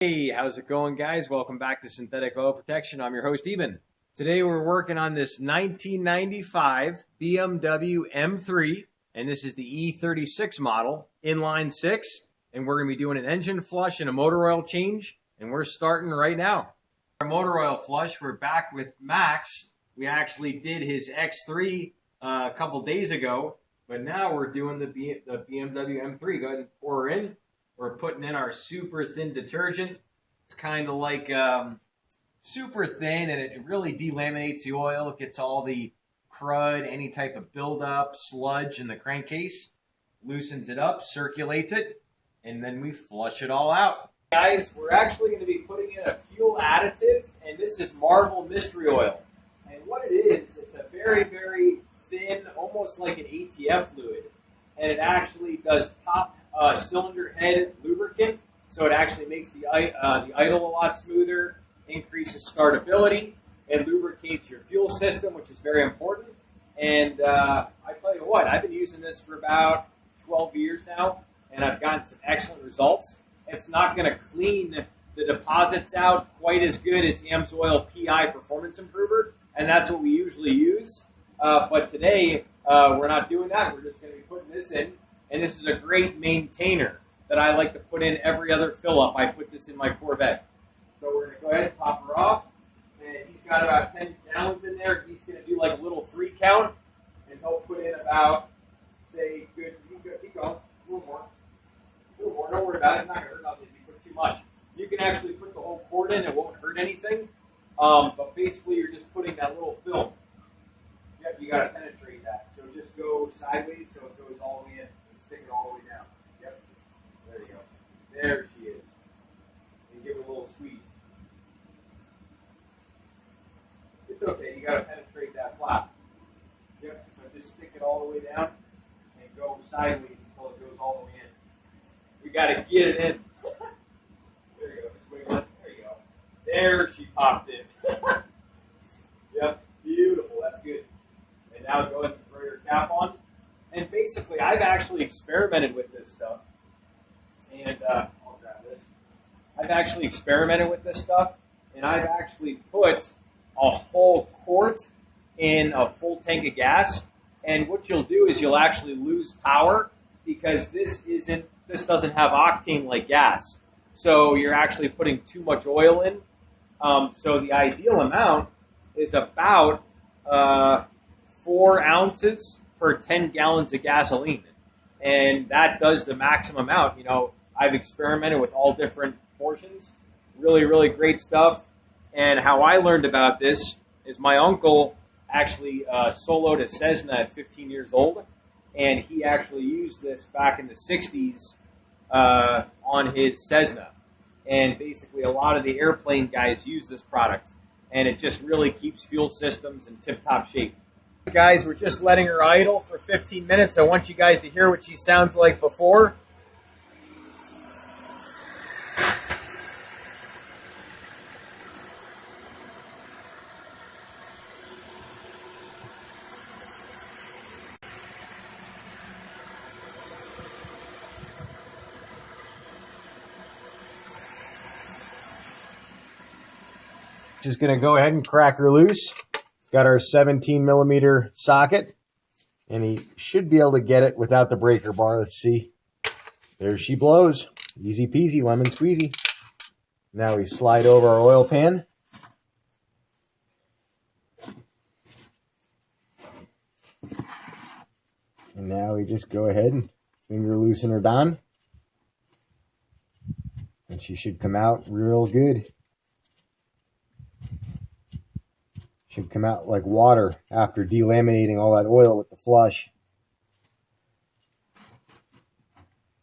Hey, how's it going, guys? Welcome back to Synthetic Oil Protection. I'm your host, Eben. Today we're working on this 1995 BMW M3, and this is the E36 model, inline 6, and we're going to be doing an engine flush and a motor oil change, and we're starting right now. Our motor oil flush, we're back with Max. We actually did his X3 a couple days ago, but now we're doing the BMW M3. Go ahead and pour her in. We're putting in our super thin detergent. It's kind of like super thin, and it really delaminates the oil. It gets all the crud, any type of buildup, sludge in the crankcase, loosens it up, circulates it, and then we flush it all out. Guys, we're actually going to be putting in a fuel additive, and this is Marvel Mystery Oil. And what it is, it's a very, very thin, almost like an ATF fluid, and it actually does top cylinder head lubricant, so it actually makes the idle a lot smoother, increases startability, and lubricates your fuel system, which is very important. And I tell you what, I've been using this for about 12 years now, and I've gotten some excellent results. It's not going to clean the deposits out quite as good as Amsoil PI Performance Improver, and that's what we usually use. But today, we're not doing that. We're just going to be putting this in. And this is a great maintainer that I like to put in every other fill-up. I put this in my Corvette. So we're going to go ahead and top her off. And he's got about 10 gallons in there. He's going to do like a little 3 count. And he'll put in about, say, good, keep going, a little more. Don't worry about it. It's not going to hurt nothing if you put too much. You can actually put the whole quart in. It won't hurt anything. But basically, you're just putting that little film. Yep, you got to penetrate that. So just go sideways so it goes all the way in. Stick it all the way down. Yep. There you go. There she is. And give it a little squeeze. It's okay. You got to penetrate that flap. Yep. So just stick it all the way down and go sideways until it goes all the way in. We got to get it in. There you go. Just wiggle it. There you go. There she popped in. Yep. Beautiful. That's good. And now go ahead and throw your cap on. And basically, I've actually experimented with this stuff. And I'll grab this. I've actually experimented with this stuff. And I've actually put a whole quart in a full tank of gas. And what you'll do is you'll actually lose power because this doesn't have octane like gas. So you're actually putting too much oil in. So the ideal amount is about 4 ounces per 10 gallons of gasoline. And that does the maximum amount. You know, I've experimented with all different portions. Really, really great stuff. And how I learned about this is my uncle actually soloed a Cessna at 15 years old. And he actually used this back in the 60s on his Cessna. And basically a lot of the airplane guys use this product. And it just really keeps fuel systems in tip-top shape. Guys, we're just letting her idle for 15 minutes. I want you guys to hear what she sounds like before. Just going to go ahead and crack her loose. Got our 17 millimeter socket, and he should be able to get it without the breaker bar. Let's see. There she blows. Easy peasy, lemon squeezy. Now we slide over our oil pan. And now we just go ahead and finger loosen her down. And she should come out real good. Should come out like water after delaminating all that oil with the flush.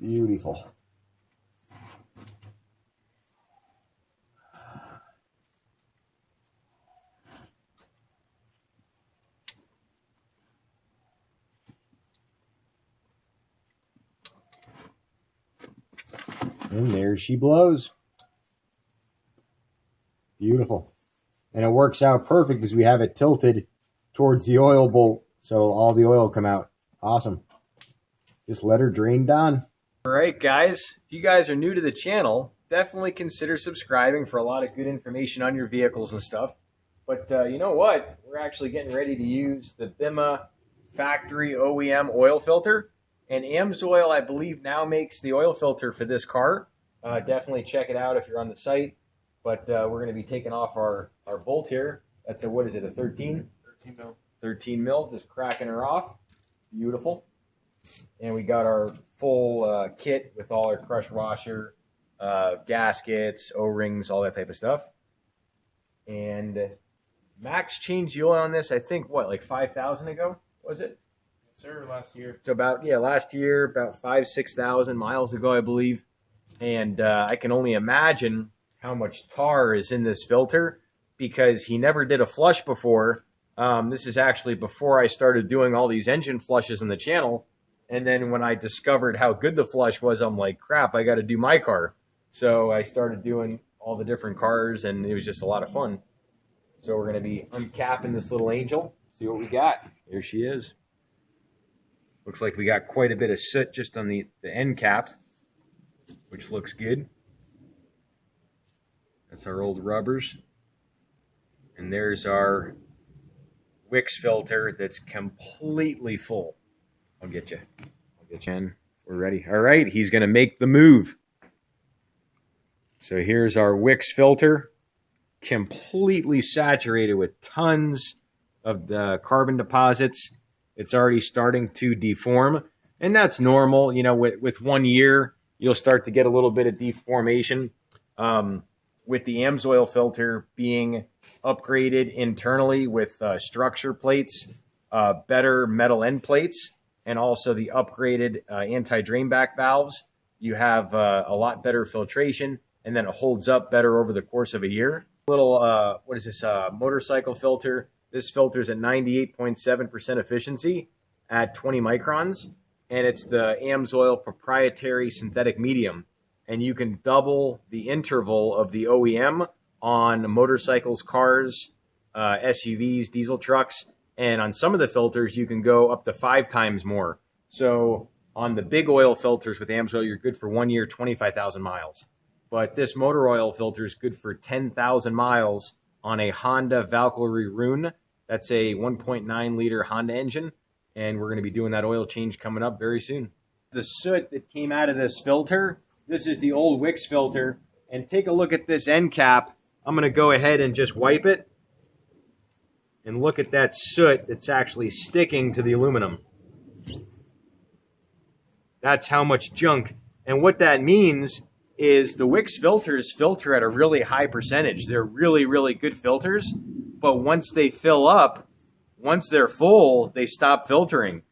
Beautiful. And there she blows. Beautiful. And it works out perfect because we have it tilted towards the oil bolt, so all the oil will come out. Awesome. Just let her drain down. All right, guys. If you guys are new to the channel, definitely consider subscribing for a lot of good information on your vehicles and stuff. But you know what? We're actually getting ready to use the Bima factory OEM oil filter. And Amsoil, I believe, now makes the oil filter for this car. Definitely check it out if you're on the site. But we're going to be taking off our bolt here. That's a, what is it, a 13? 13 mil. 13 mil, just cracking her off. Beautiful. And we got our full kit with all our crush washer, gaskets, O-rings, all that type of stuff. And Max changed the oil on this, I think, what, like 5,000 ago, was it? Yes, sir, last year. So about, yeah, last year, about 6,000 miles ago, I believe. And I can only imagine how much tar is in this filter because he never did a flush before. This is actually before I started doing all these engine flushes in the channel. And then when I discovered how good the flush was, I'm like, crap, I got to do my car. So I started doing all the different cars, and it was just a lot of fun. So we're going to be uncapping this little angel, see what we got. There she is. Looks like we got quite a bit of soot just on the end cap, which looks good. That's our old rubbers. And there's our Wix filter that's completely full. I'll get you. I'll get you in. We're ready. All right, he's going to make the move. So here's our Wix filter, completely saturated with tons of the carbon deposits. It's already starting to deform, and that's normal. You know, with 1 year, you'll start to get a little bit of deformation. With the Amsoil filter being upgraded internally with structure plates, better metal end plates, and also the upgraded anti-drain back valves, you have a lot better filtration, and then it holds up better over the course of a year. Little, what is this, motorcycle filter. This filter is at 98.7% efficiency at 20 microns, and it's the Amsoil proprietary synthetic medium. And you can double the interval of the OEM on motorcycles, cars, SUVs, diesel trucks, and on some of the filters, you can go up to 5 times more. So on the big oil filters with Amsoil, you're good for 1 year, 25,000 miles. But this motor oil filter is good for 10,000 miles on a Honda Valkyrie Rune. That's a 1.9 liter Honda engine, and we're going to be doing that oil change coming up very soon. The soot that came out of this filter, this is the old Wix filter, and take a look at this end cap. I'm going to go ahead and just wipe it. And look at that soot that's actually sticking to the aluminum. That's how much junk. And what that means is the Wix filters filter at a really high percentage. They're really, really good filters. But once they fill up, once they're full, they stop filtering.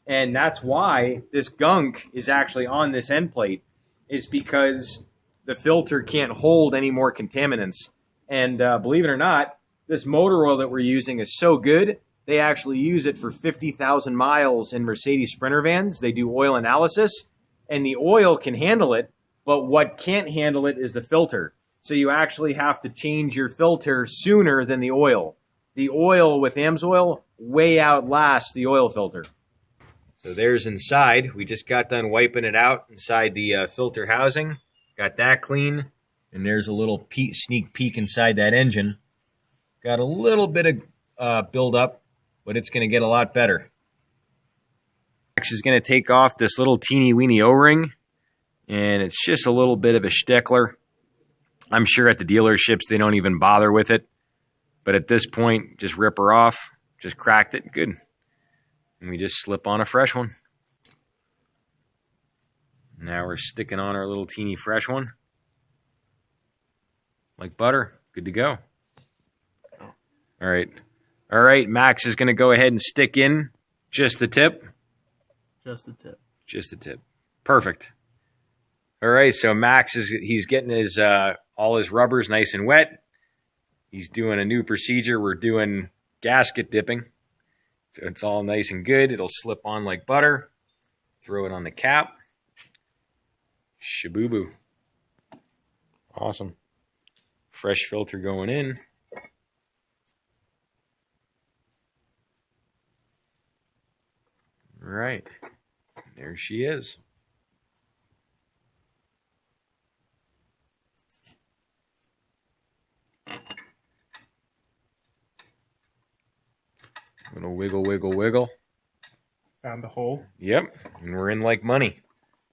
And that's why this gunk is actually on this end plate, is because the filter can't hold any more contaminants. And believe it or not, this motor oil that we're using is so good, they actually use it for 50,000 miles in Mercedes Sprinter vans. They do oil analysis, and the oil can handle it, but what can't handle it is the filter. So you actually have to change your filter sooner than the oil. The oil with Amsoil way outlasts the oil filter. So there's inside. We just got done wiping it out inside the filter housing. Got that clean, and there's a little sneak peek inside that engine. Got a little bit of buildup, but it's going to get a lot better. Max is going to take off this little teeny weeny O-ring, and it's just a little bit of a stickler. I'm sure at the dealerships they don't even bother with it, but at this point, just rip her off. Just cracked it, good. And we just slip on a fresh one. Now we're sticking on our little teeny fresh one. Like butter, good to go. All right, Max is going to go ahead and stick in just the tip. Just the tip. Just the tip. Perfect. All right, so Max he's getting his all his rubbers nice and wet. He's doing a new procedure. We're doing gasket dipping. So it's all nice and good. It'll slip on like butter. Throw it on the cap. Shaboo-boo. Awesome. Fresh filter going in. All right, there she is. Gonna wiggle, wiggle, wiggle. Found the hole. Yep, and we're in like money.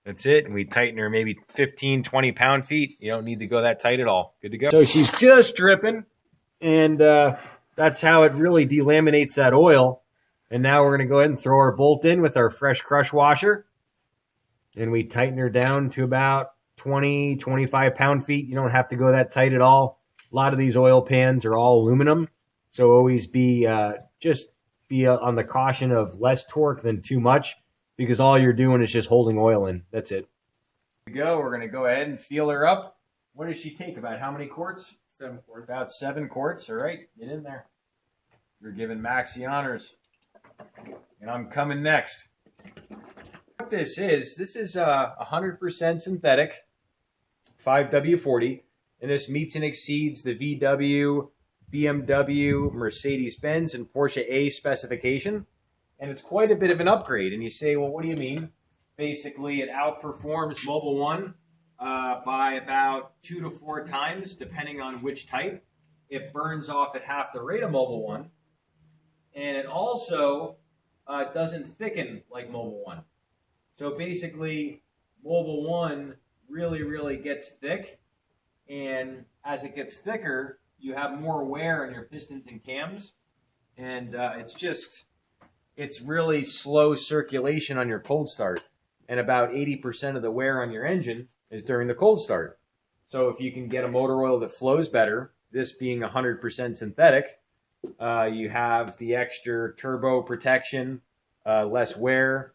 That's it. And we tighten her maybe 15, 20 pound feet. You don't need to go that tight at all. Good to go. So she's just dripping, and that's how it really delaminates that oil. And now we're going to go ahead and throw our bolt in with our fresh crush washer. And we tighten her down to about 20, 25 pound feet. You don't have to go that tight at all. A lot of these oil pans are all aluminum. So always be just be on the caution of less torque than too much, because all you're doing is just holding oil in. That's it. Here we go. We're going to go ahead and feel her up. What does she take? About how many quarts? 7 quarts. About 7 quarts. All right. Get in there. You're giving Max the honors. And I'm coming next. What this is 100% synthetic 5W40. And this meets and exceeds the VW, BMW, Mercedes-Benz, and Porsche A specification. And it's quite a bit of an upgrade. And you say, well, what do you mean? Basically, it outperforms Mobil 1 by about 2 to 4 times, depending on which type. It burns off at half the rate of Mobil 1. And it also doesn't thicken like Mobil 1. So basically, Mobil 1 really gets thick. And as it gets thicker, you have more wear on your pistons and cams. And it's really slow circulation on your cold start. And about 80% of the wear on your engine is during the cold start. So if you can get a motor oil that flows better, this being 100% synthetic, you have the extra turbo protection, less wear,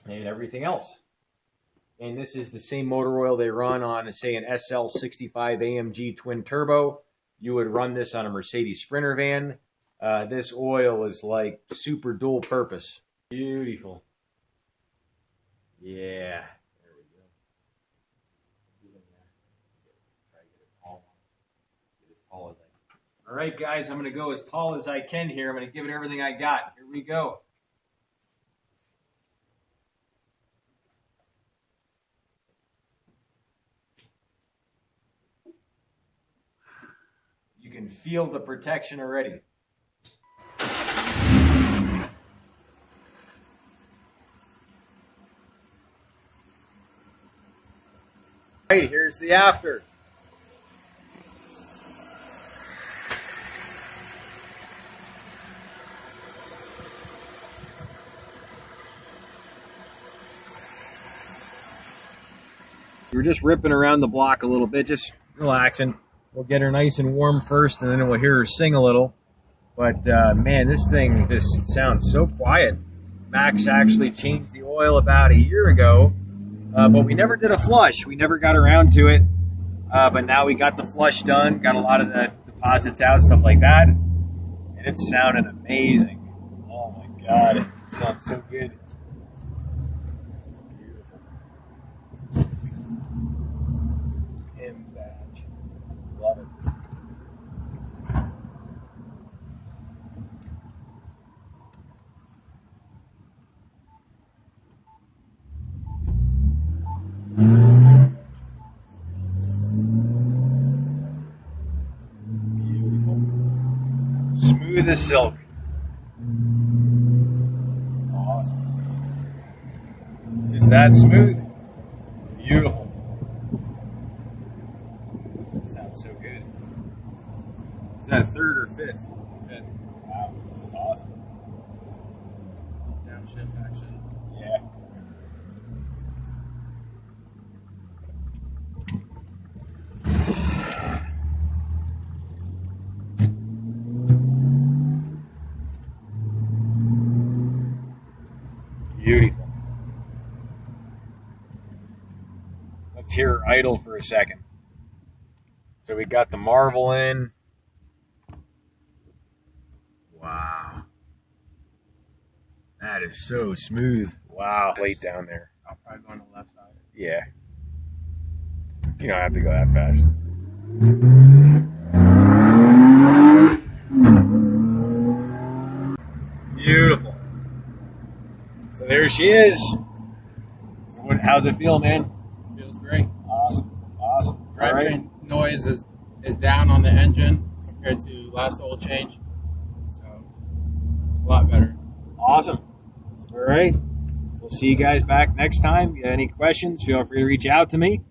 and everything else. And this is the same motor oil they run on, say, an SL65 AMG twin turbo. You would run this on a Mercedes Sprinter van. This oil is like super dual purpose. Beautiful. Yeah. There we go. Try to get it tall. Get as tall as I can. All right, guys, I'm going to go as tall as I can here. I'm going to give it everything I got. Here we go. You can feel the protection already. All right, here's the after. We're just ripping around the block a little bit, just relaxing. We'll get her nice and warm first, and then we'll hear her sing a little. But, man, this thing just sounds so quiet. Max actually changed the oil about a year ago, but we never did a flush. We never got around to it. But now we got the flush done, got a lot of the deposits out, stuff like that. And it's sounding amazing. Oh, my God. It sounds so good. Love it. Beautiful. Smooth as silk. Awesome. Just that smooth. Beautiful. Sounds so good. Is that 3rd or 5th? 5th. Wow, that's awesome. Downshift action. Yeah. Beautiful. Let's hear her idle for a second. So we got the marble in. Wow. That is so smooth. Wow. Plate down there. I'll probably go on the left side. Yeah. You don't have to go that fast. Beautiful. So there she is. So how's it feel, man? Feels great. Awesome. Awesome. Drivetrain noise is down on the engine compared to last oil change. So lot better. Awesome. All right. We'll see you guys back next time. If you have any questions, feel free to reach out to me.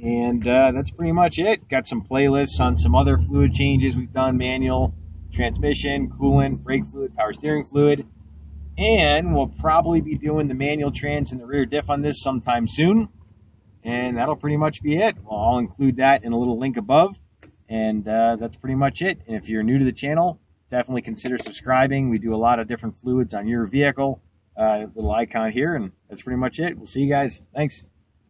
And that's pretty much it. Got some playlists on some other fluid changes we've done: manual, transmission, coolant, brake fluid, power steering fluid. And we'll probably be doing the manual trans and the rear diff on this sometime soon. And that'll pretty much be it. Well, I'll include that in a little link above. And that's pretty much it. And if you're new to the channel, definitely consider subscribing. We do a lot of different fluids on your vehicle. Little icon here, and that's pretty much it. We'll see you guys. Thanks.